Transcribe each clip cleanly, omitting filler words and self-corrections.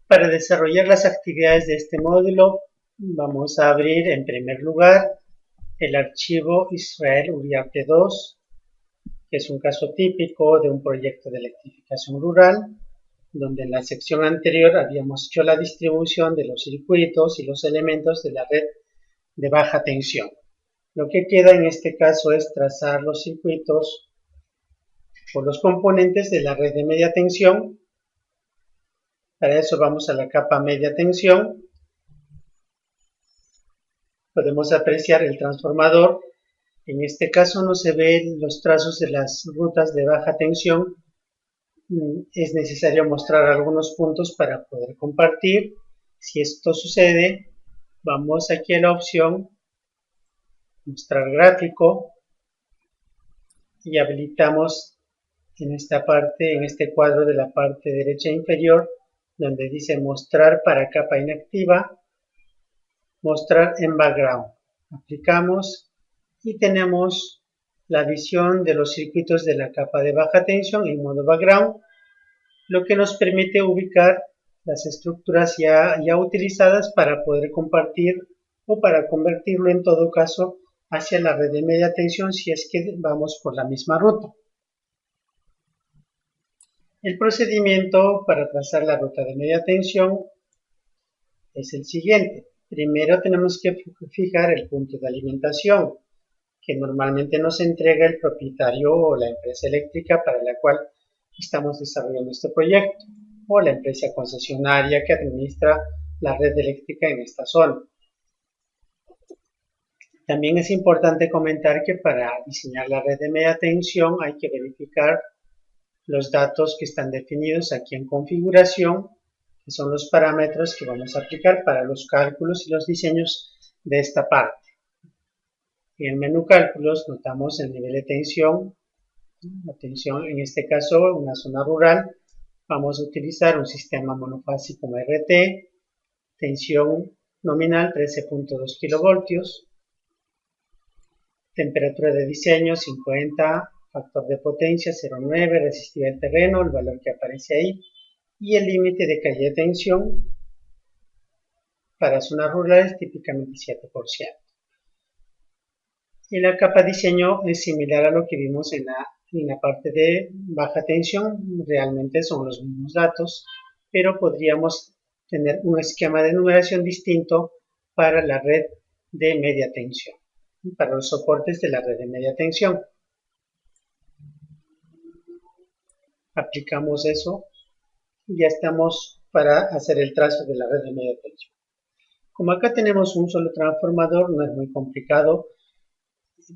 Para desarrollar las actividades de este módulo, vamos a abrir en primer lugar el archivo Israel Uriarte 2, que es un caso típico de un proyecto de electrificación rural, donde en la sección anterior habíamos hecho la distribución de los circuitos y los elementos de la red de baja tensión. Lo que queda en este caso es trazar los circuitos o los componentes de la red de media tensión. Para eso vamos a la capa media tensión. Podemos apreciar el transformador. En este caso no se ven los trazos de las rutas de baja tensión. Es necesario mostrar algunos puntos para poder compartir. Si esto sucede, vamos aquí a la opción mostrar gráfico y habilitamos en esta parte, en este cuadro de la parte derecha inferior, donde dice mostrar para capa inactiva, mostrar en background. Aplicamos y tenemos la visión de los circuitos de la capa de baja tensión en modo background, lo que nos permite ubicar las estructuras ya utilizadas para poder compartir o para convertirlo en todo caso hacia la red de media tensión si es que vamos por la misma ruta. El procedimiento para trazar la ruta de media tensión es el siguiente. Primero tenemos que fijar el punto de alimentación, que normalmente nos entrega el propietario o la empresa eléctrica para la cual estamos desarrollando este proyecto, o la empresa concesionaria que administra la red eléctrica en esta zona. También es importante comentar que para diseñar la red de media tensión hay que verificar los datos que están definidos aquí en configuración, que son los parámetros que vamos a aplicar para los cálculos y los diseños de esta parte. En el menú cálculos notamos el nivel de tensión. La tensión, en este caso, en una zona rural, vamos a utilizar un sistema monofásico RT, tensión nominal 13.2 kilovoltios, temperatura de diseño 50, factor de potencia 0,9, resistividad del terreno, el valor que aparece ahí, y el límite de calle de tensión para zonas rurales típicamente 7%. Y la capa diseño es similar a lo que vimos en la parte de baja tensión, realmente son los mismos datos, pero podríamos tener un esquema de numeración distinto para la red de media tensión, para los soportes de la red de media tensión. Aplicamos eso y ya estamos para hacer el trazo de la red de media tensión. Como acá tenemos un solo transformador, no es muy complicado.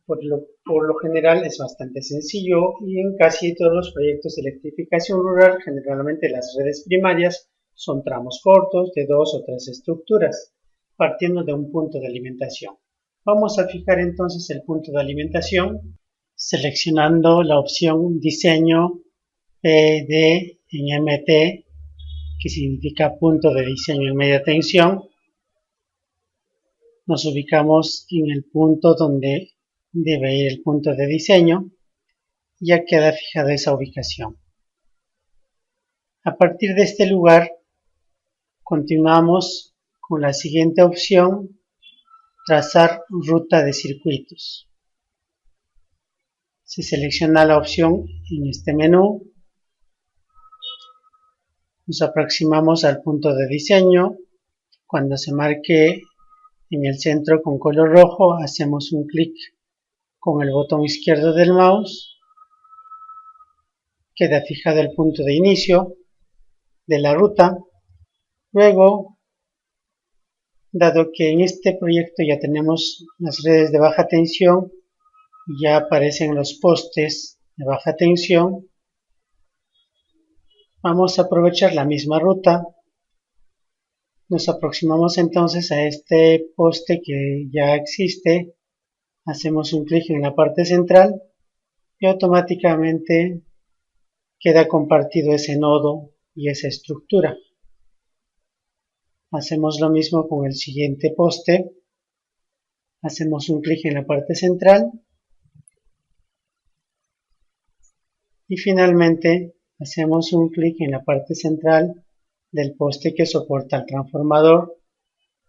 Por lo general es bastante sencillo y en casi todos los proyectos de electrificación rural generalmente las redes primarias son tramos cortos de 2 o 3 estructuras partiendo de un punto de alimentación. Vamos a fijar entonces el punto de alimentación seleccionando la opción diseño PD en MT, que significa punto de diseño en media tensión. Nos ubicamos en el punto donde debe ir el punto de diseño, ya queda fijada esa ubicación. A partir de este lugar, continuamos con la siguiente opción, trazar ruta de circuitos. Se selecciona la opción en este menú, nos aproximamos al punto de diseño. Cuando se marque en el centro con color rojo, hacemos un clic con el botón izquierdo del mouse, queda fijado el punto de inicio de la ruta. Luego, dado que en este proyecto ya tenemos las redes de baja tensión, ya aparecen los postes de baja tensión, vamos a aprovechar la misma ruta. Nos aproximamos entonces a este poste que ya existe, hacemos un clic en la parte central y automáticamente queda compartido ese nodo y esa estructura. Hacemos lo mismo con el siguiente poste, hacemos un clic en la parte central y finalmente hacemos un clic en la parte central del poste que soporta el transformador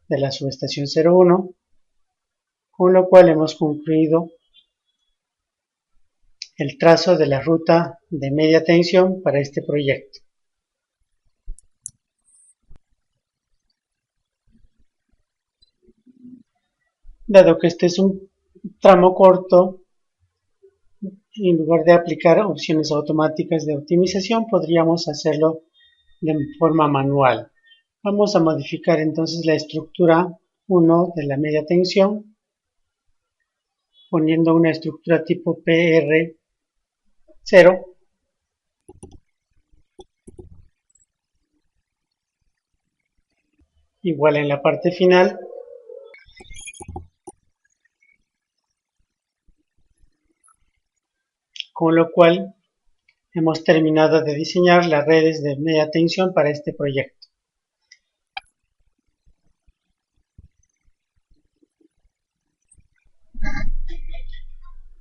de la subestación 01, con lo cual hemos concluido el trazo de la ruta de media tensión para este proyecto. Dado que este es un tramo corto, en lugar de aplicar opciones automáticas de optimización, podríamos hacerlo de forma manual. Vamos a modificar entonces la estructura 1 de la media tensión, poniendo una estructura tipo PR0, igual en la parte final, con lo cual hemos terminado de diseñar las redes de media tensión para este proyecto.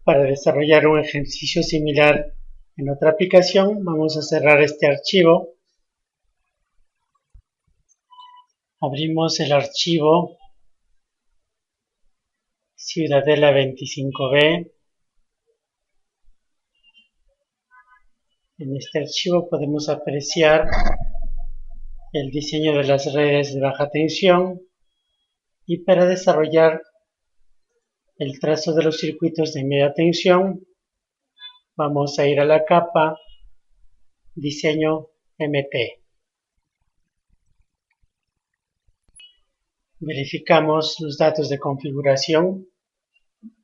Para desarrollar un ejercicio similar en otra aplicación, vamos a cerrar este archivo. Abrimos el archivo Ciudadela 25B. En este archivo podemos apreciar el diseño de las redes de baja tensión y para desarrollar el trazo de los circuitos de media tensión vamos a ir a la capa Diseño MT. Verificamos los datos de configuración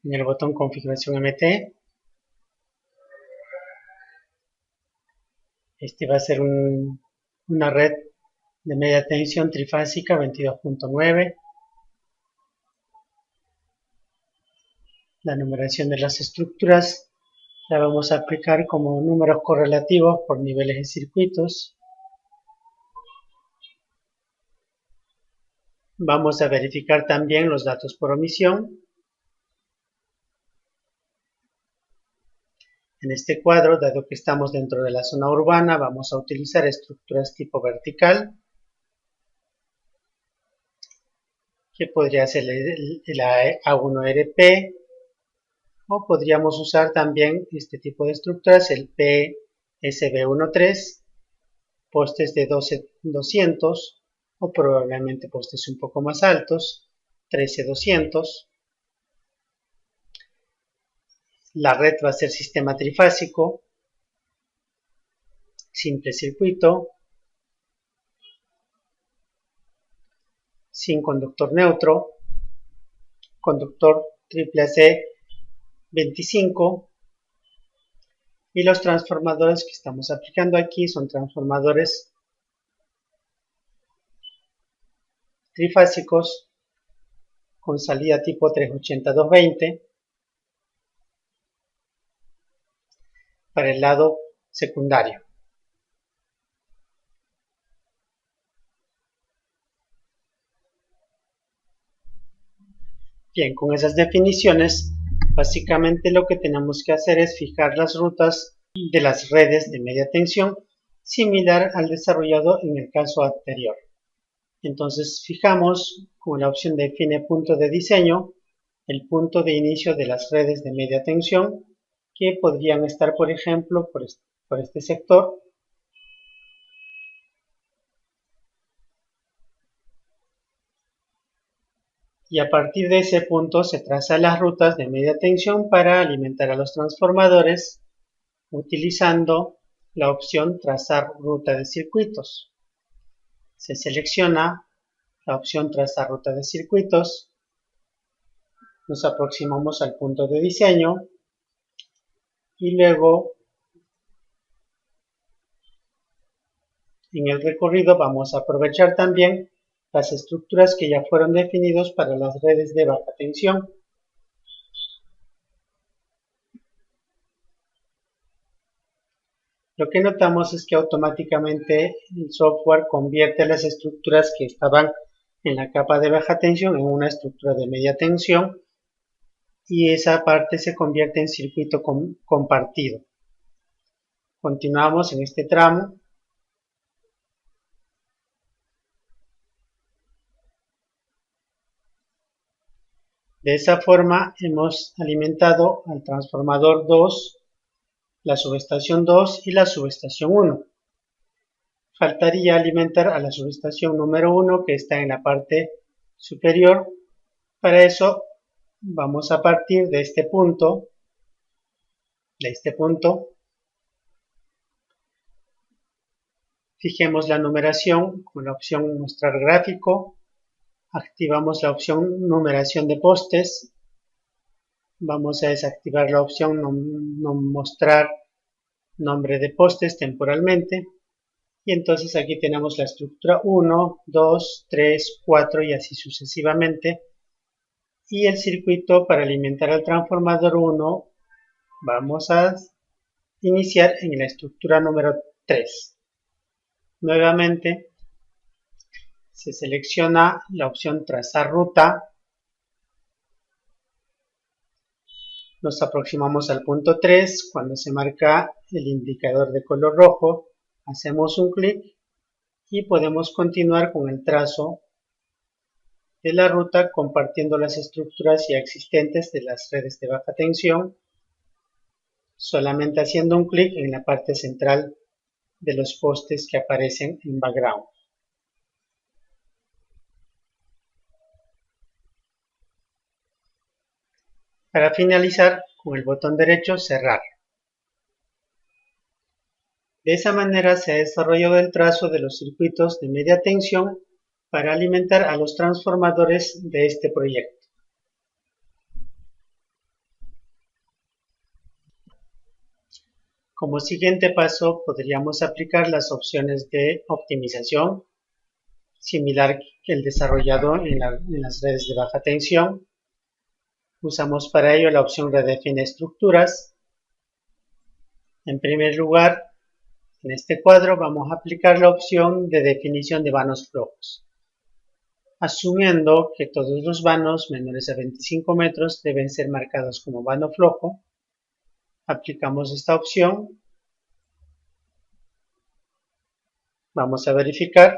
en el botón Configuración MT. Este va a ser una red de media tensión trifásica 22.9. La numeración de las estructuras la vamos a aplicar como números correlativos por niveles de circuitos. Vamos a verificar también los datos por omisión. En este cuadro, dado que estamos dentro de la zona urbana, vamos a utilizar estructuras tipo vertical, que podría ser la A1RP, o podríamos usar también este tipo de estructuras, el PSB13, postes de 1200, o probablemente postes un poco más altos, 13200. La red va a ser sistema trifásico, simple circuito, sin conductor neutro, conductor AAC 25, y los transformadores que estamos aplicando aquí son transformadores trifásicos con salida tipo 380-220 para el lado secundario. Bien, con esas definiciones, básicamente lo que tenemos que hacer es fijar las rutas de las redes de media tensión, similar al desarrollado en el caso anterior. Entonces fijamos con la opción Define punto de diseño el punto de inicio de las redes de media tensión, que podrían estar, por ejemplo, por este sector. Y a partir de ese punto se trazan las rutas de media tensión para alimentar a los transformadores utilizando la opción Trazar ruta de circuitos. Se selecciona la opción Trazar ruta de circuitos, nos aproximamos al punto de diseño y luego en el recorrido vamos a aprovechar también las estructuras que ya fueron definidos para las redes de baja tensión. Lo que notamos es que automáticamente el software convierte las estructuras que estaban en la capa de baja tensión en una estructura de media tensión y esa parte se convierte en circuito compartido. Continuamos en este tramo. De esa forma hemos alimentado al transformador 2, la subestación 2 y la subestación 1. Faltaría alimentar a la subestación número 1 que está en la parte superior. Para eso vamos a partir de este punto, fijemos la numeración con la opción mostrar gráfico, activamos la opción numeración de postes, vamos a desactivar la opción no mostrar nombre de postes temporalmente. Y entonces aquí tenemos la estructura 1, 2, 3, 4 y así sucesivamente. Y el circuito para alimentar al transformador 1 vamos a iniciar en la estructura número 3. Nuevamente se selecciona la opción trazar ruta. Nos aproximamos al punto 3. Cuando se marca el indicador de color rojo, hacemos un clic y podemos continuar con el trazo de la ruta compartiendo las estructuras ya existentes de las redes de baja tensión, solamente haciendo un clic en la parte central de los postes que aparecen en background. Para finalizar, con el botón derecho cerrar. De esa manera se ha desarrollado el trazo de los circuitos de media tensión para alimentar a los transformadores de este proyecto. Como siguiente paso podríamos aplicar las opciones de optimización, similar que el desarrollado en las redes de baja tensión. Usamos para ello la opción redefine estructuras. En primer lugar, en este cuadro vamos a aplicar la opción de definición de vanos flojos, asumiendo que todos los vanos menores a 25 metros deben ser marcados como vano flojo. Aplicamos esta opción. Vamos a verificar.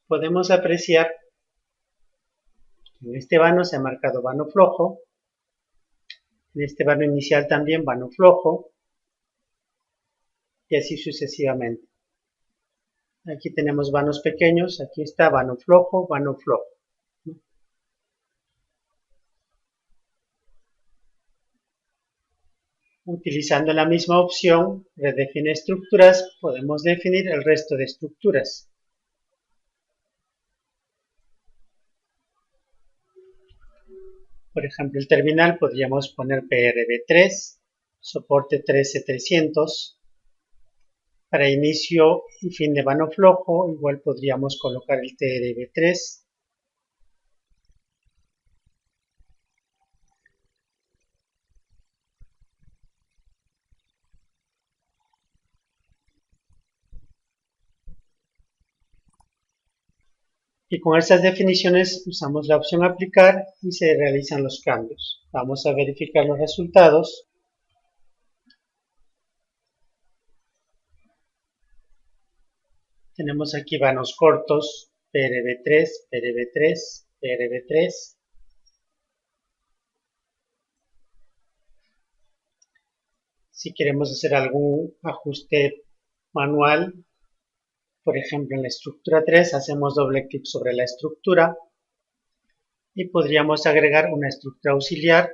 Podemos apreciar que en este vano se ha marcado vano flojo. En este vano inicial también vano flojo. Y así sucesivamente. Aquí tenemos vanos pequeños. Aquí está vano flojo, vano flojo. Utilizando la misma opción, redefine estructuras, podemos definir el resto de estructuras. Por ejemplo, el terminal podríamos poner PRB3, soporte 13300. Para inicio y fin de vano flojo, igual podríamos colocar el TRB3. Y con estas definiciones usamos la opción aplicar y se realizan los cambios. Vamos a verificar los resultados. Tenemos aquí vanos cortos, PRB3, PRB3, PRB3. Si queremos hacer algún ajuste manual, por ejemplo en la estructura 3, hacemos doble clic sobre la estructura y podríamos agregar una estructura auxiliar.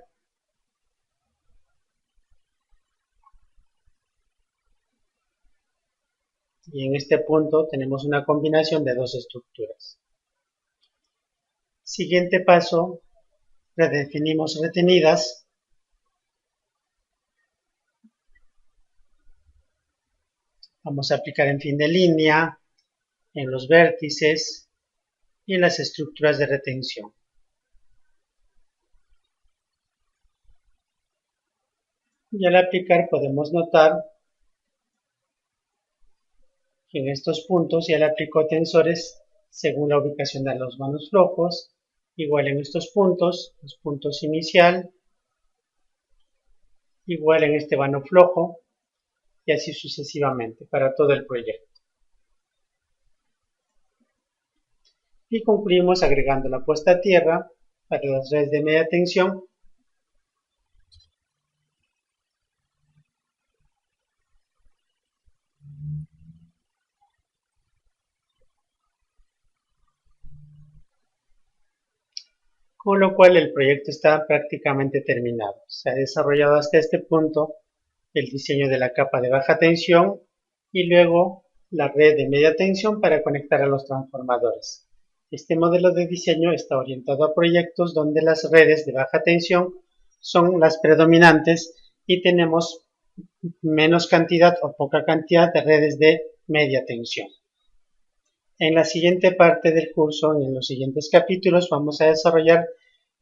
Y en este punto tenemos una combinación de dos estructuras. Siguiente paso, redefinimos retenidas. Vamos a aplicar en fin de línea, en los vértices y en las estructuras de retención. Y al aplicar podemos notar que en estos puntos ya le aplicó tensores según la ubicación de los vanos flojos, igual en estos puntos, los puntos inicial, igual en este vano flojo y así sucesivamente para todo el proyecto. y concluimos agregando la puesta a tierra para las redes de media tensión, con lo cual el proyecto está prácticamente terminado. Se ha desarrollado hasta este punto el diseño de la capa de baja tensión y luego la red de media tensión para conectar a los transformadores. Este modelo de diseño está orientado a proyectos donde las redes de baja tensión son las predominantes y tenemos menos cantidad o poca cantidad de redes de media tensión. En la siguiente parte del curso, en los siguientes capítulos, vamos a desarrollar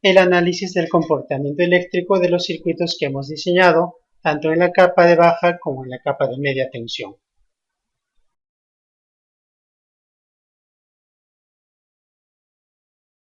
el análisis del comportamiento eléctrico de los circuitos que hemos diseñado, tanto en la capa de baja como en la capa de media tensión.